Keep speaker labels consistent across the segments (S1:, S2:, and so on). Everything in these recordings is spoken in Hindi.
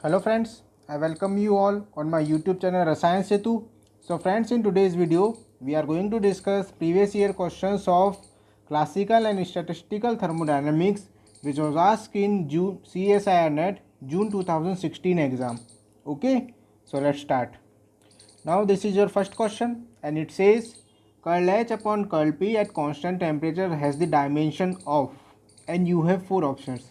S1: Hello friends, I welcome you all on my YouTube channel Rasayan Setu. So friends, in today's video, we are going to discuss previous year questions of classical and statistical thermodynamics which was asked in June CSIR NET June 2016 exam. Okay, so let's start. Now this is your first question and it says curl H upon curl P at constant temperature has the dimension of, and you have four options.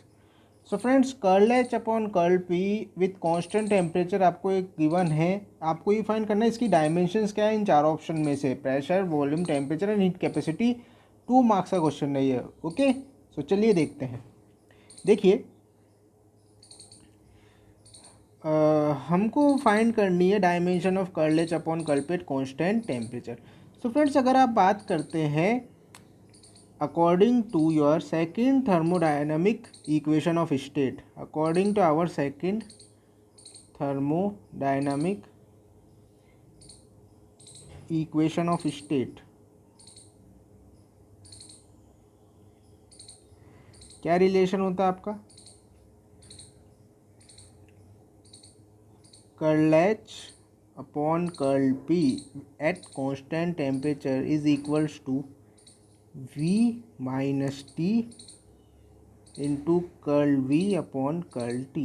S1: So friends curl H upon curl P with constant temperature आपको एक गिवन है, आपको ये फाइंड करना है इसकी डायमेंशंस क्या है इन चार ऑप्शन में से, pressure, volume, temperature and heat capacity. 2 marks का क्वेश्चन नहीं है। ओके, सो चलिए देखते हैं। देखिए हमको फाइंड करनी है dimension of curl H upon curl P at constant temperature. So friends अगर आप बात करते हैं according to your second thermodynamic equation of state, according to our second thermodynamic equation of state, क्या रिलेशन होता है आपका? Curl H upon curl P at constant temperature is equals to V minus T into curl V upon curl T।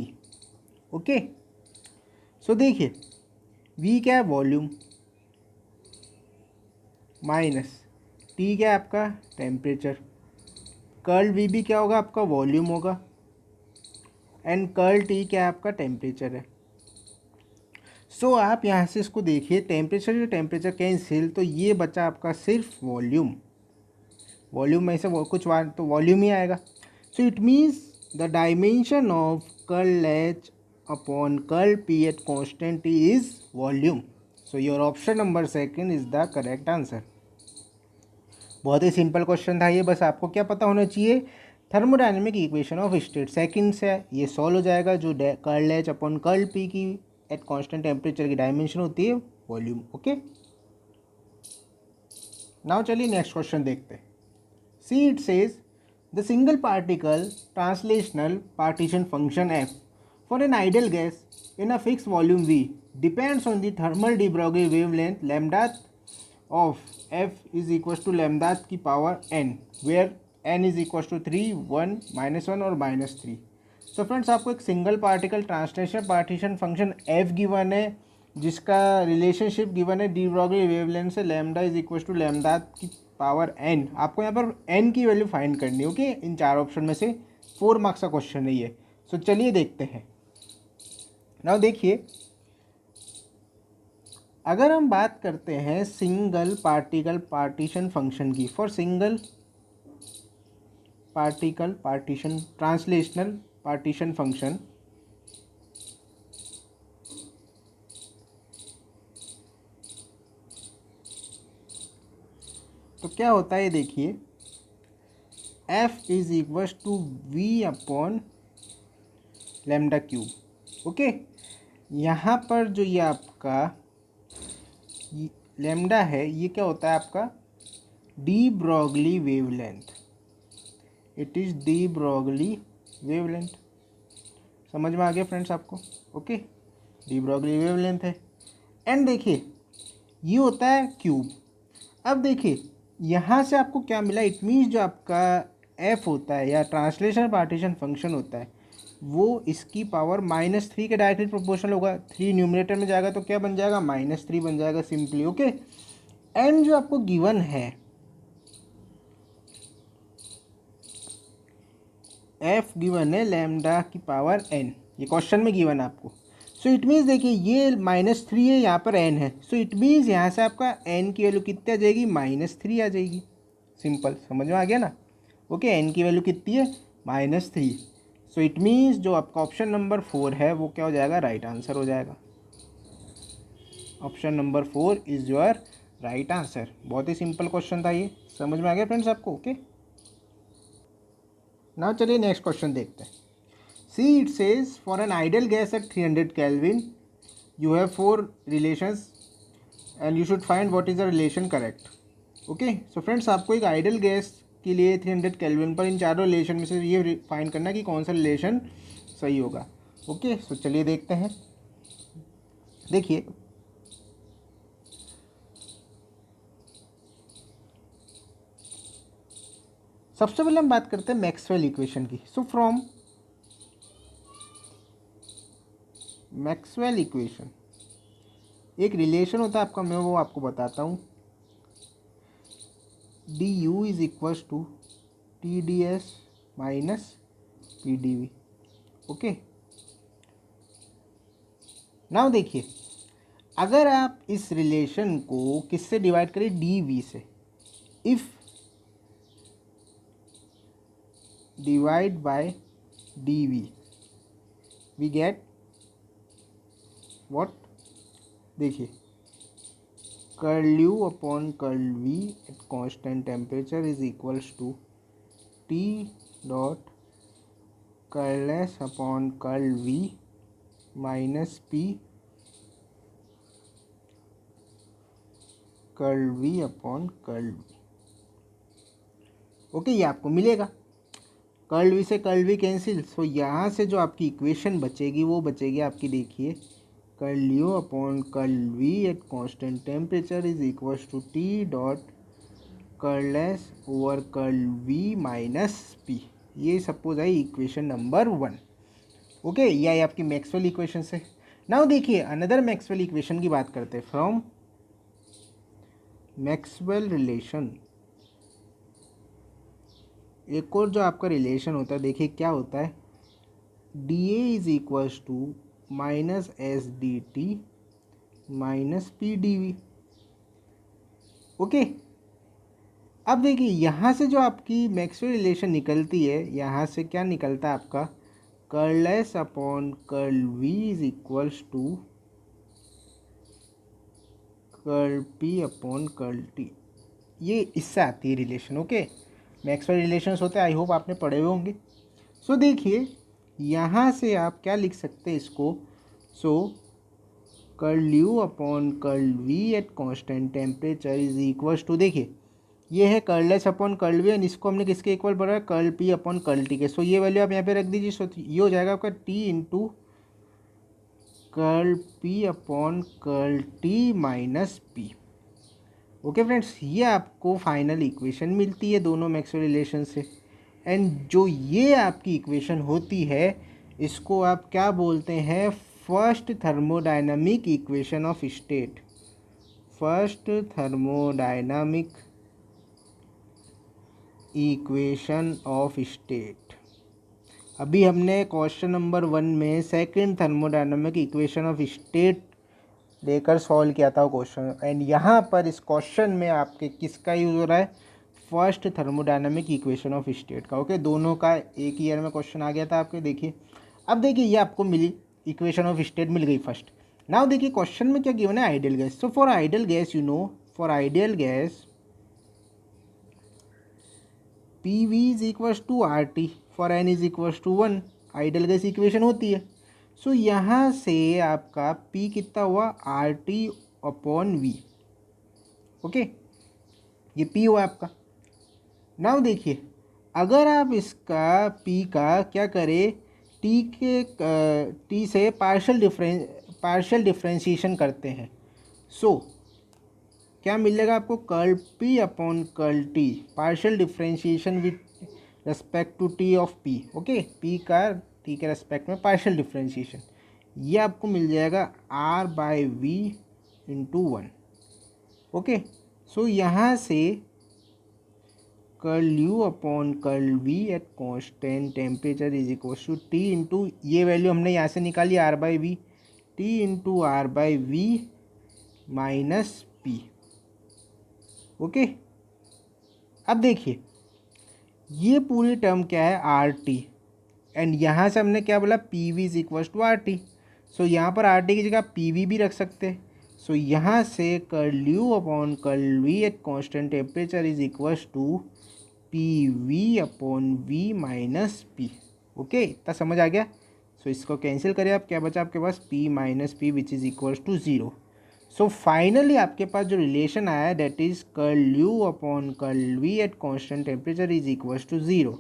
S1: Okay, so देखिए V क्या है? वॉल्यूम, माइनस T क्या है आपका? टेम्परेचर। कर्ल V भी क्या होगा? आपका वॉल्यूम होगा, एंड कर्ल T क्या है? आपका टेम्परेचर है। सो आप यहाँ से इसको देखिए, टेम्परेचर कैंसिल, तो ये बचा आपका सिर्फ वॉल्यूम। वॉल्यूम में से वो कुछ तो वॉल्यूम ही आएगा। So it means the dimension of curl H upon curl P at constant T is volume. So your option number second is the correct answer. बहुत ही सिंपल क्वेश्चन था ये, बस आपको क्या पता होना चाहिए? Thermodynamic equation of state second से ये सॉल्व हो जाएगा। जो curl H upon curl P की एट कॉन्स्टेंट टेम्परेचर की डायमेंशन होती है वॉल्यूम। ओके, नाउ चलिए नेक्स्ट क्वेश्चन देखते हैं। See, it says the single particle translational partition function f for an ideal gas in a fixed volume V depends on the thermal de Broglie wavelength lambda of f is equals to lambda की power n, where n is equals to 3, 1, -1 और -3। तो फ्रेंड्स आपको एक single particle translational partition function f given है जिसका रिलेशनशिप गिवन है डी ब्रॉगली वेवलेंथ से, lambda is equal to lambda की पावर n। आपको यहाँ पर n की वैल्यू फाइंड करनी है। ओके, इन चार ऑप्शन में से 4 मार्क्स का क्वेश्चन नहीं है। सो चलिए देखते हैं। नाउ देखिए, अगर हम बात करते हैं सिंगल पार्टिकल पार्टीशन फंक्शन की, for single particle partition translational partition function, तो क्या होता है देखिए, f is equal to v upon lambda cube. Okay, यहाँ पर जो ये आपका लैम्डा है ये क्या होता है आपका? D Broglie wavelength. It is D Broglie wavelength. समझ में आ गया फ्रेंड्स आपको? ओके, डी ब्रॉगली वेवलेंथ है, एंड देखिए ये होता है क्यूब। अब देखिए यहाँ से आपको क्या मिला? इट मीन्स जो आपका f होता है या ट्रांसलेशनल पार्टीशन फंक्शन होता है वो इसकी पावर -3 के डायरेक्टली प्रोपोर्शनल होगा। 3 न्यूमरेटर में जाएगा तो क्या बन जाएगा? -3 बन जाएगा सिंपली। ओके, एंड जो आपको गिवन है f गिवन है लैम्डा की पावर n, ये क्वेश्चन में गिवन है आपको। सो इट मीन्स देखिए ये -3 है, यहाँ पर n है। सो इट मीन्स यहाँ से आपका n की वैल्यू कितनी आ जाएगी? -3 आ जाएगी। सिंपल, समझ में आ गया ना? ओके, n की वैल्यू कितनी है? -3। सो इट मीन्स जो आपका ऑप्शन नंबर 4 है वो क्या हो जाएगा? राइट आंसर हो जाएगा। Option number 4 is your right answer. बहुत ही सिंपल क्वेश्चन था ये, समझ में आ गया फ्रेंड्स आपको? ओके, नाउ चलिए नेक्स्ट क्वेश्चन देखते हैं। See, it says for an ideal gas at 300 Kelvin, you have 4 relations and you should find what is the relation correct. Okay, so friends आपको एक आइडियल गैस के लिए 300 केल्विन पर इन चारों रिलेशन में से ये फाइंड करना कि कौन सा रिलेशन सही होगा। ओके, सो चलिए देखते हैं। देखिए सबसे पहले हम बात करते हैं मैक्सवेल इक्वेशन की। सो फ्रॉम मैक्सवेल इक्वेशन एक रिलेशन होता है आपका, मैं वो आपको बताता हूँ। D U is equals to T D S minus P D V. Okay, now देखिए अगर आप इस रिलेशन को किससे डिवाइड करें, डी वी से, if divide by D V we get what, देखिए curl U upon curl V at constant temperature is equals to T dot curl S upon curl V minus P curl V upon curl V. Okay, ये आपको मिलेगा। कर्ल वी से कर्ल वी कैंसिल, सो यहाँ से जो आपकी इक्वेशन बचेगी वो बचेगी आपकी, देखिए curl U upon curl V at constant temperature is equals to T dot curl S over curl V minus P. ये सपोज है इक्वेशन नंबर 1। ओके, ये आपकी मैक्सवेल इक्वेशन से। नाउ देखिए अनदर मैक्सवेल इक्वेशन की बात करते हैं। फ्रॉम मैक्सवेल रिलेशन एक और जो आपका रिलेशन होता है, देखिए क्या होता है, D A is equals to minus S D T minus P D V. Okay, अब देखिए यहाँ से जो आपकी मैक्सवेल रिलेशन निकलती है, यहाँ से क्या निकलता है आपका, curl S upon curl V is equals to curl P upon curl T. ये इससे आती है रिलेशन। ओके, मैक्सवेल रिलेशंस होते हैं, आई होप आपने पढ़े हुए होंगे। सो देखिए यहाँ से आप क्या लिख सकते हैं इसको, so curl U upon curl V at constant temperature is equals to, देखिए ये है curl S upon curl V and इसको हमने किसके इक्वल पढ़ा है, curl P upon curl T के। सो ये वैल्यू आप यहाँ पे रख दीजिए। सो ये हो जाएगा आपका T into curl P upon curl T minus P. Okay friends, ये आपको फाइनल इक्वेशन मिलती है दोनों मैक्सवेल रिलेशन से। एंड जो ये आपकी इक्वेशन होती है इसको आप क्या बोलते हैं, first thermodynamic equation of state. First thermodynamic equation of state. अभी हमने क्वेश्चन नंबर 1 में second thermodynamic equation of state लेकर सॉल्व किया था क्वेश्चन, एंड यहाँ पर इस क्वेश्चन में आपके किसका यूज हो रहा है, first thermodynamic equation of state का। ओके, दोनों का एक ईयर में क्वेश्चन आ गया था आपके। देखिए अब देखिए ये आपको मिली, इक्वेशन ऑफ स्टेट मिल गई फर्स्ट। नाउ देखिए क्वेश्चन में क्या गिवन है, ideal gas. So for ideal gas, you know for ideal gas P V is equals to R T, for N is equals to 1, ideal gas equation होती है। सो यहाँ से आपका P कितना हुआ, R T upon V. Okay, ये P हुआ आपका। नाउ देखिए अगर आप इसका P का क्या करें, T से पार्शियल डिफ्रेंशिएशन करते हैं। सो क्या मिलेगा आपको, curl P upon curl T, partial differentiation with respect to T of P। Okay, P का T के रेस्पेक्ट में पार्शियल डिफ्रेंशिएशन, ये आपको मिल जाएगा R by V into 1। Okay, so यहाँ से curl U upon curl V at constant temperature is equal to T into, ये वैल्यू हमने यहाँ से निकाली R by V, T into R by V minus P. Okay, अब देखिए ये पूरी टर्म क्या है, आर टी, एंड यहाँ से हमने क्या बोला, P V is equal to R T. So यहाँ पर आर टी की जगह पी वी भी रख सकते हैं। सो यहाँ से curl U upon curl V at constant temperature is equal to P V upon V minus P. Okay, इतना समझ आ गया। सो इसको कैंसिल करें आप, क्या बचा आपके पास, P minus P which is equal to 0। So finally आपके पास जो रिलेशन आया है that is curl U upon curl V at constant temperature is equal to 0।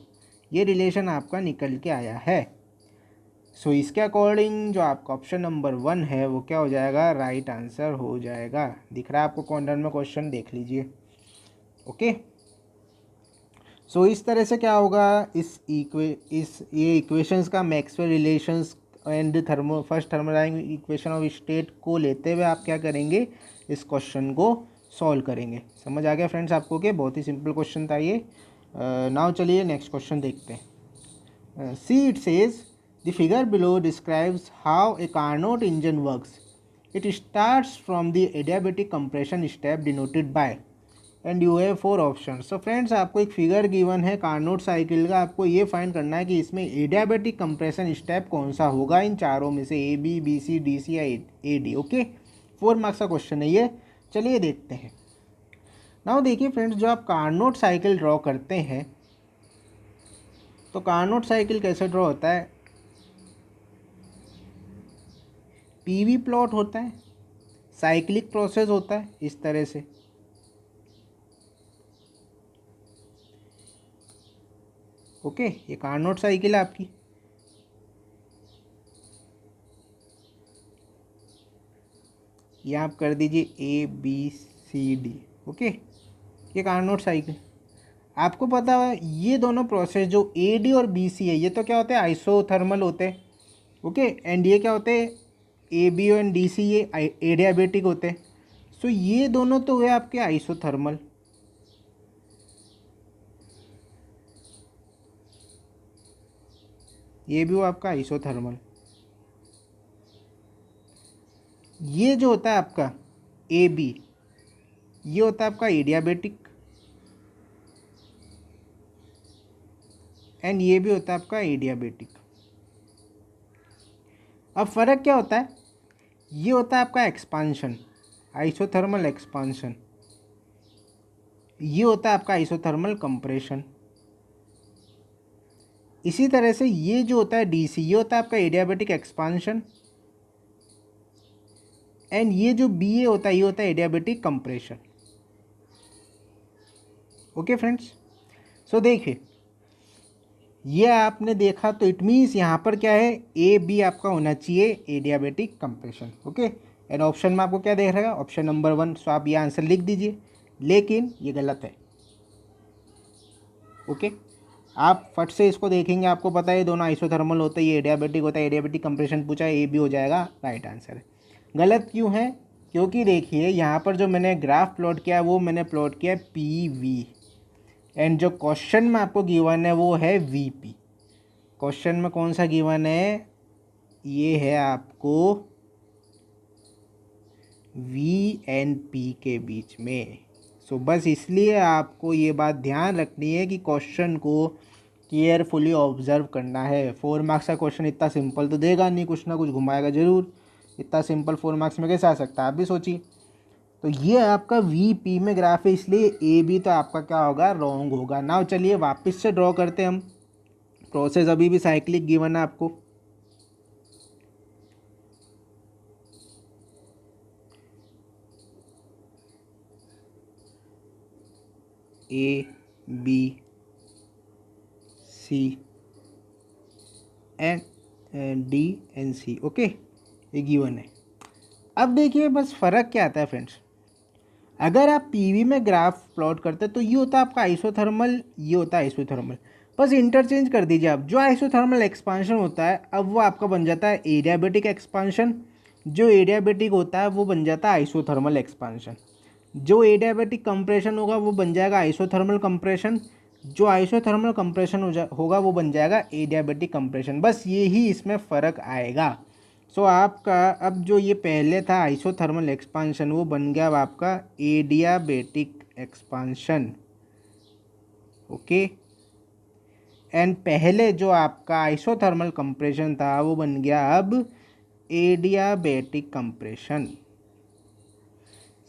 S1: ये रिलेशन आपका निकल के आया है। सो इसके अकॉर्डिंग जो आपका ऑप्शन नंबर 1 है वो क्या हो जाएगा, राइट आंसर हो जाएगा। दिख रहा है आपको कॉर्नर में क्वेश्चन, देख लीजिए। ओके, सो इस तरह से क्या होगा, ये इक्वेशंस का Maxwell relations and first thermodynamic equation of state को लेते हुए आप क्या करेंगे, इस क्वेश्चन को सॉल्व करेंगे। समझ आ गया फ्रेंड्स आपको कि बहुत ही सिंपल क्वेश्चन था ये। नाउ चलिए नेक्स्ट क्वेश्चन देखते हैं। See it says the figure below describes how a Carnot engine works. It starts from the adiabatic compression step denoted by and you have 4 option. So friends आपको एक फिगर गिवन है कार्नोट साइकिल का, आपको ये फाइंड करना है कि इसमें एडियाबेटिक कंप्रेशन स्टेप कौन सा होगा इन चारों में से, A B, B C, D C या ए डी। ओके, 4 मार्क्स का क्वेश्चन है ये। चलिए देखते हैं। नाउ देखिए फ्रेंड्स, जो आप कार्नोट साइकिल ड्रॉ करते हैं तो कार्नोट साइकिल कैसे ड्रॉ होता है, पीवी प्लॉट होता है, साइक्लिक प्रोसेस होता है इस तरह से। ओके, ये कार्नोट साइकिल है आपकी। ये आप कर दीजिए A B C D. Okay, ये कार्नोट साइकिल। आपको पता है ये दोनों प्रोसेस जो ए डी और बी सी है, ये तो क्या होते हैं, आइसोथर्मल होते हैं। ओके, एंड ये क्या होते हैं, A B and D C, ये एडियाबेटिक होते हैं। सो ये दोनों तो हुए आपके आइसोथर्मल। ये भी हुआ आपका आइसोथर्मल। ये जो होता है आपका ए बी, ये होता है आपका एडियाबेटिक, एंड ये भी होता है आपका एडियाबेटिक। अब फर्क क्या होता है, ये होता है आपका एक्सपांशन, आइसोथर्मल एक्सपांशन। ये होता है आपका आइसोथर्मल कंप्रेशन। इसी तरह से ये जो होता है डीसी, ये होता है आपका एडियाबेटिक एक्सपांशन, एंड ये जो बी ए होता है, ये होता है एडियाबेटिक कंप्रेशन। ओके फ्रेंड्स, सो देखिए ये आपने देखा तो इट मीन्स यहाँ पर क्या है, ए बी आपका होना चाहिए adiabatic compression. Okay, and option में आपको क्या देख रहा है, ऑप्शन नंबर 1। सो आप ये आंसर लिख दीजिए, लेकिन ये गलत है। ओके, आप फट से इसको देखेंगे, आपको पता है ये दोनों आइसोथर्मल होते हैं, ये एडियाबेटिक होता है, एडियाबेटिक कंप्रेशन पूछा है, ए बी हो जाएगा राइट आंसर है। गलत क्यों है, क्योंकि देखिए यहाँ पर जो मैंने ग्राफ प्लॉट किया है वो मैंने प्लॉट किया है पी वी, एंड जो क्वेश्चन में आपको गिवन है वो है वी पी। क्वेश्चन में कौन सा गिवन है, ये है आपको वी एंड पी के बीच में। सो बस इसलिए आपको ये बात ध्यान रखनी है कि क्वेश्चन को केयरफुली ऑब्जर्व करना है। 4 मार्क्स का क्वेश्चन इतना सिंपल तो देगा नहीं, कुछ ना कुछ घुमाएगा ज़रूर। इतना सिंपल 4 मार्क्स में कैसे आ सकता है, आप भी सोचिए। तो ये आपका वी पी में ग्राफ है, इसलिए ए बी तो आपका क्या होगा, रॉन्ग होगा। नाउ चलिए वापस से ड्रॉ करते हैं हम। प्रोसेस अभी भी साइक्लिक गिवन है आपको। A B C and D and C. Okay, ये गिवन है। अब देखिए बस फ़र्क क्या आता है फ्रेंड्स, अगर आप पीवी में ग्राफ प्लॉट करते हैं तो ये होता है आपका आइसोथर्मल, ये होता है आइसोथर्मल। बस इंटरचेंज कर दीजिए आप, जो आइसोथर्मल एक्सपांशन होता है अब वो आपका बन जाता है एडियाबेटिक एक्सपांशन, जो एडियाबेटिक होता है वो बन जाता है आइसोथर्मल एक्सपांशन, जो एडियाबेटिक कंप्रेशन होगा वो बन जाएगा आइसोथर्मल कंप्रेशन, जो आइसोथर्मल कंप्रेशन होगा वो बन जाएगा एडियाबेटिक कंप्रेशन। बस यही इसमें फ़र्क आएगा। सो आपका अब जो ये पहले था आइसोथर्मल एक्सपांशन वो बन गया अब आपका एडियाबेटिक एक्सपांशन। ओके, एंड पहले जो आपका आइसोथर्मल कंप्रेशन था वो बन गया अब एडियाबेटिक कंप्रेशन।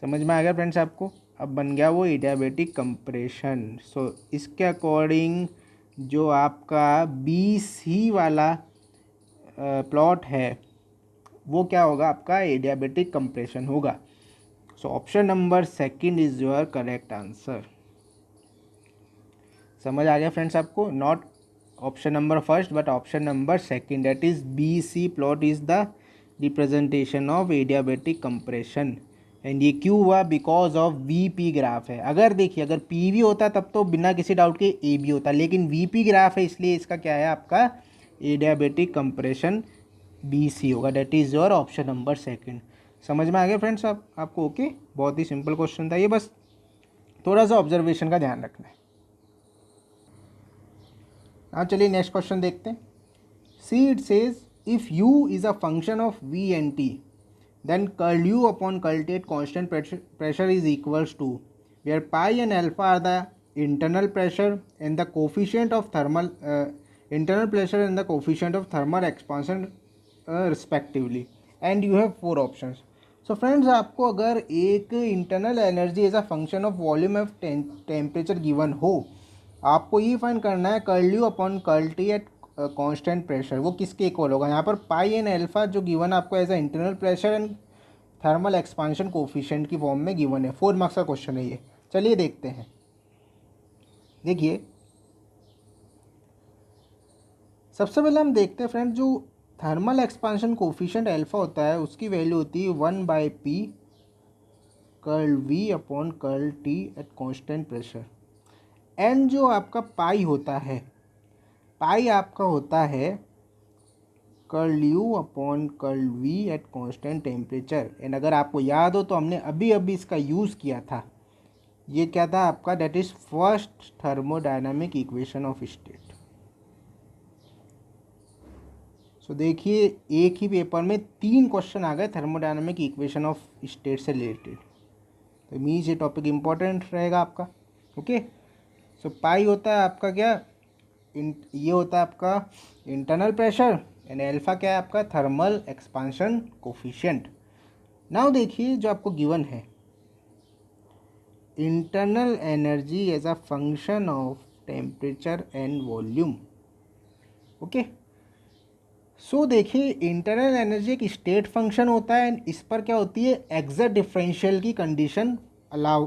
S1: समझ में आ गया फ्रेंड्स आपको, अब बन गया वो एडियाबेटिक कंप्रेशन। सो इसके अकॉर्डिंग जो आपका बी सी वाला प्लॉट है वो क्या होगा, आपका एडियाबेटिक कंप्रेशन होगा। So option number 2 is your correct answer. समझ आ गया फ्रेंड्स आपको, not option number first but option number second, that is BC plot is the representation of adiabatic compression। And ये क्यों हुआ? बिकॉज ऑफ वीपी ग्राफ है। अगर देखिए अगर पीवी होता तब तो बिना किसी डाउट के ए बी होता, लेकिन वीपी ग्राफ है इसलिए इसका क्या है आपका एडियाबेटिक कंप्रेशन बीसी होगा, that is your option number second. समझ में आ गया फ्रेंड्स आपको? ओके, बहुत ही सिंपल क्वेश्चन था ये, बस थोड़ा सा ऑब्जर्वेशन का ध्यान रखना है। हाँ चलिए नेक्स्ट क्वेश्चन देखते हैं। See it says if U is a function of V and T then curl u upon curl t at constant pressure is equals to, where pi and alpha are the internal pressure and the coefficient of thermal internal pressure and the coefficient of thermal expansion respectively, and you have 4 options. So friends, आपको अगर एक internal energy as a function of volume of temperature given हो, आपको ये फाइंड करना है curl U upon curl T at constant pressure, वो किसके इक्वल होगा? यहाँ पर पाई एंड अल्फा जो गिवन आपको as a internal pressure and thermal expansion coefficient की फॉर्म में गिवन है। 4 मार्क्स का क्वेश्चन है ये। चलिए देखते हैं। देखिए सबसे पहले हम देखते हैं फ्रेंड, जो थर्मल एक्सपांशन कोफिशिएंट अल्फा होता है उसकी वैल्यू होती है 1/p curl V upon curl T at constant pressure, and जो आपका पाई होता है, पाई आपका होता है curl U upon curl V at constant temperature. And अगर आपको याद हो तो हमने अभी अभी इसका यूज़ किया था, ये क्या था आपका? That is first thermodynamic equation of state. So देखिए एक ही पेपर में 3 क्वेश्चन आ गए थर्मोडायनामिक इक्वेशन ऑफ स्टेट से रिलेटेड, तो मीन्स ये टॉपिक इम्पोर्टेंट रहेगा आपका। ओके, सो पाई होता है आपका क्या? ये होता है आपका इंटरनल प्रेशर, एंड अल्फा क्या है आपका? Thermal expansion coefficient. नाउ देखिए जो आपको गिवन है, internal energy as a function of temperature and volume. Okay, so देखिए इंटरनल एनर्जी एक स्टेट फंक्शन होता है, एंड इस पर क्या होती है? एग्जैक्ट डिफरेंशियल की कंडीशन अलाउ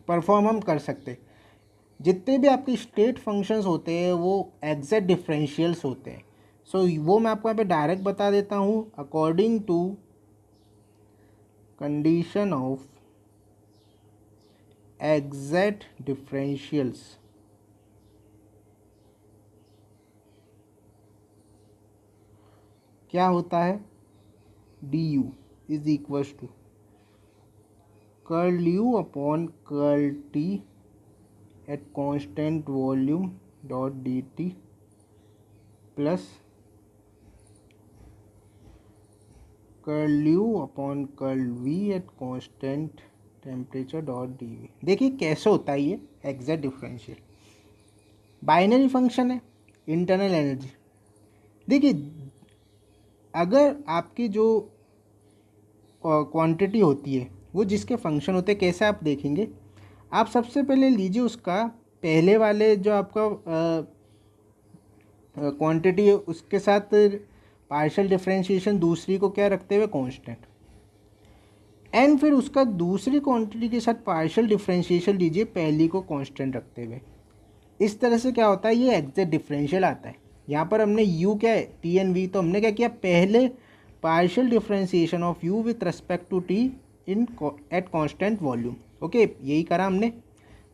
S1: परफॉर्म हम कर सकते। जितने भी आपके स्टेट फंक्शंस होते हैं वो एग्जैक्ट डिफरेंशियल्स होते हैं। सो वो मैं आपको यहाँ पे डायरेक्ट बता देता हूँ। According to condition of exact differentials, क्या होता है? D U is equals to curl U upon curl T at constant volume dot D T plus curl U upon curl V at constant temperature dot D V. देखिए कैसे होता है ये एग्जैक्ट डिफरेंशियल। बाइनरी फंक्शन है इंटरनल एनर्जी। देखिए अगर आपकी जो क्वांटिटी होती है वो जिसके फंक्शन होते हैं, कैसे आप देखेंगे? आप सबसे पहले लीजिए उसका पहले वाले जो आपका क्वांटिटी है उसके साथ पार्शियल डिफरेंशिएशन दूसरी को क्या रखते हुए? कांस्टेंट, एंड फिर उसका दूसरी क्वांटिटी के साथ पार्शियल डिफरेंशिएशन लीजिए पहली को कांस्टेंट रखते हुए। इस तरह से क्या होता है? ये एग्जैक्ट डिफरेंशियल आता है। यहाँ पर हमने u क्या है? टी एंड वी, तो हमने क्या किया? पहले partial differentiation of u with respect to T in at constant volume. Okay, यही करा हमने।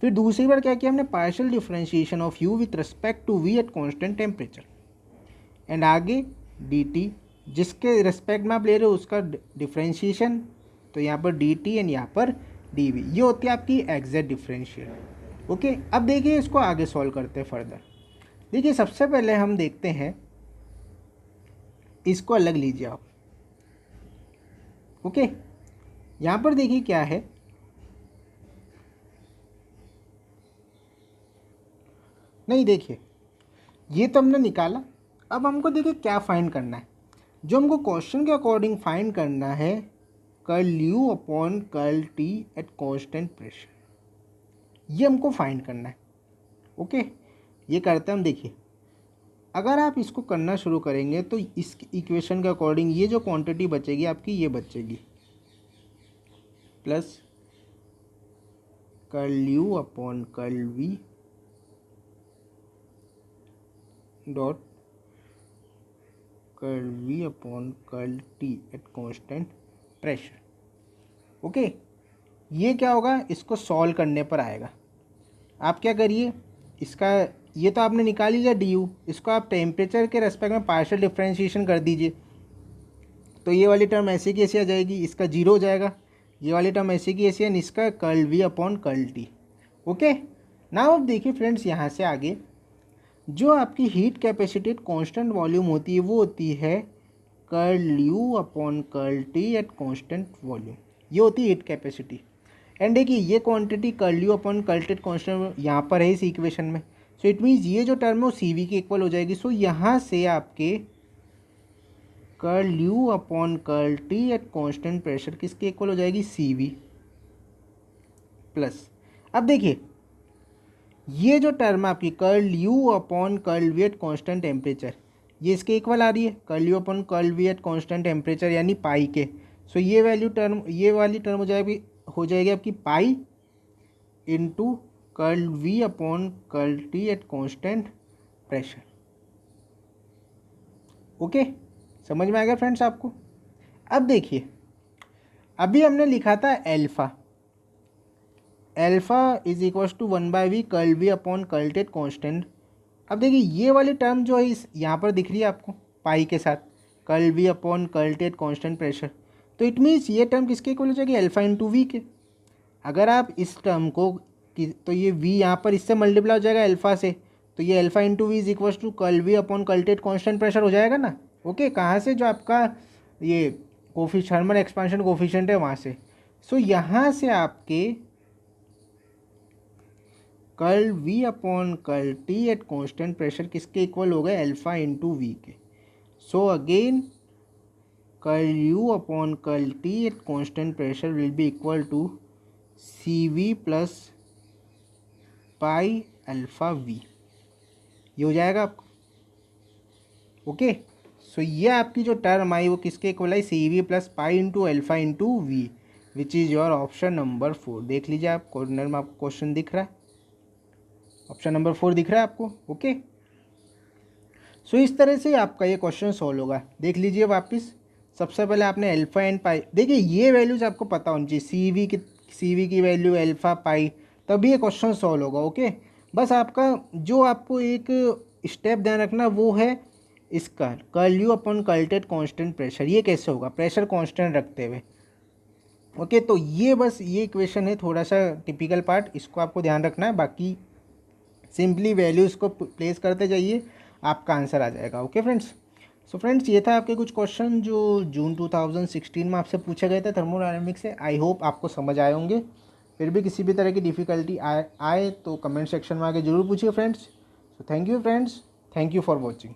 S1: फिर दूसरी बार क्या किया हमने? Partial differentiation of u with respect to v at constant temperature, and आगे dt जिसके रेस्पेक्ट में आप ले रहे हो उसका डिफरेंशिएशन, तो यहाँ पर dt एंड यहाँ पर dv। ये होती है आपकी एग्जैक्ट डिफरेंशियल। ओके, अब देखिए इसको आगे सॉल्व करते हैं फर्दर। देखिए सबसे पहले हम देखते हैं, इसको अलग लीजिए आप। ओके, यहाँ पर देखिए क्या है, नहीं देखिए ये तो हमने निकाला। अब हमको देखिए क्या फाइंड करना है। जो हमको क्वेश्चन के अकॉर्डिंग फाइंड करना है curl U upon curl T at constant pressure, ये हमको फाइंड करना है। ओके, ये करते हैं हम। देखिए अगर आप इसको करना शुरू करेंगे तो इस इक्वेशन के अकॉर्डिंग ये जो क्वांटिटी बचेगी आपकी, ये बचेगी plus curl U upon curl V dot curl V upon curl T eight constant pressure. Okay, ये क्या होगा, इसको सॉल्व करने पर आएगा। आप क्या करिए, इसका ये तो आपने निकाल लिया du, इसको आप टेम्परेचर के रेस्पेक्ट में पार्शियल डिफ्रेंशिएशन कर दीजिए। तो ये वाली टर्म ऐसे की ऐसी आ जाएगी, इसका जीरो हो जाएगा। ये वाली टर्म ऐसे की ऐसी है, इसका curl V upon curl T। Okay, now अब देखिए फ्रेंड्स, यहाँ से आगे जो आपकी heat capacity at constant volume होती है वो होती है curl U upon curl T at constant volume. ये होती है हीट कैपेसिटी। एंड देखिए ये quantity curl U upon curl T at constant यहाँ पर है इस इक्वेशन में। सो इट मीन्स ये जो टर्म है वो CV के इक्वल हो जाएगी। सो यहाँ से आपके curl U upon curl T at constant pressure किसके इक्वल हो जाएगी, CV प्लस। अब देखिए ये जो टर्म आपकी curl U upon curl V at constant temperature, ये इसके इक्वल आ रही है, curl U upon curl V at constant temperature यानी पाई के। सो ये वैल्यू टर्म, ये वाली टर्म हो जाएगी आपकी pi into curl V upon curl T at constant pressure. Okay, समझ में आ गया फ्रेंड्स आपको। अब देखिए, अभी हमने लिखा था alpha, alpha is equals to 1/v curl V upon curl T at constant. अब देखिए ये वाली टर्म जो है इस यहाँ पर दिख रही है आपको पाई के साथ, curl V upon curl T at constant pressure. तो इट मीन्स ये टर्म किसके इक्वल हो जाएगी, अल्फा इंटू V के। अगर आप इस टर्म को तो ये V यहाँ पर इससे मल्टीप्लाई हो जाएगा अल्फा से, तो ये alpha into V is equals to curl V upon curl T at constant pressure हो जाएगा ना। ओके, कहाँ से, जो आपका ये थर्मल एक्सपांशन कोफिशिएंट है वहाँ से। सो यहाँ से आपके curl V upon curl T at constant pressure किसके इक्वल हो गए, अल्फा इंटू V के। So again curl U upon curl T at constant pressure will be equal to CV plus pi alpha V। ये हो जाएगा आपको। ओके, सो ये आपकी जो टर्म आई वो किसके equal I, CV plus pi into alpha into V, which is your option number 4। देख लीजिए आप कॉर्नर में आपको क्वेश्चन दिख रहा है, ऑप्शन नंबर 4 दिख रहा है आपको। ओके, सो इस तरह से आपका ये क्वेश्चन सॉल्व होगा। देख लीजिए वापस, सबसे पहले आपने अल्फा एंड पाई, देखिए ये वैल्यूज आपको पता होनी चाहिए, CV की वैल्यू अल्फा पाई, तभी ये क्वेश्चन सॉल्व होगा। ओके, बस आपका जो आपको एक स्टेप ध्यान रखना वो है इसका curl U upon curl T at constant pressure. ये कैसे होगा, प्रेशर कॉन्स्टेंट रखते हुए। ओके, तो ये बस ये इक्वेशन है, थोड़ा सा टिपिकल पार्ट, इसको आपको ध्यान रखना है। बाकी सिंपली वैल्यूज़ को प्लेस करते जाइए, आपका आंसर आ जाएगा। ओके फ्रेंड्स, सो फ्रेंड्स ये था आपके कुछ क्वेश्चन जो जून 2016 में आपसे पूछे गए थे थर्मोडायनामिक्स से। आई होप आपको समझ आए होंगे। फिर भी किसी भी तरह की डिफ़िकल्टी आए तो कमेंट सेक्शन में आके ज़रूर पूछिए friends. So thank you friends, thank you for watching.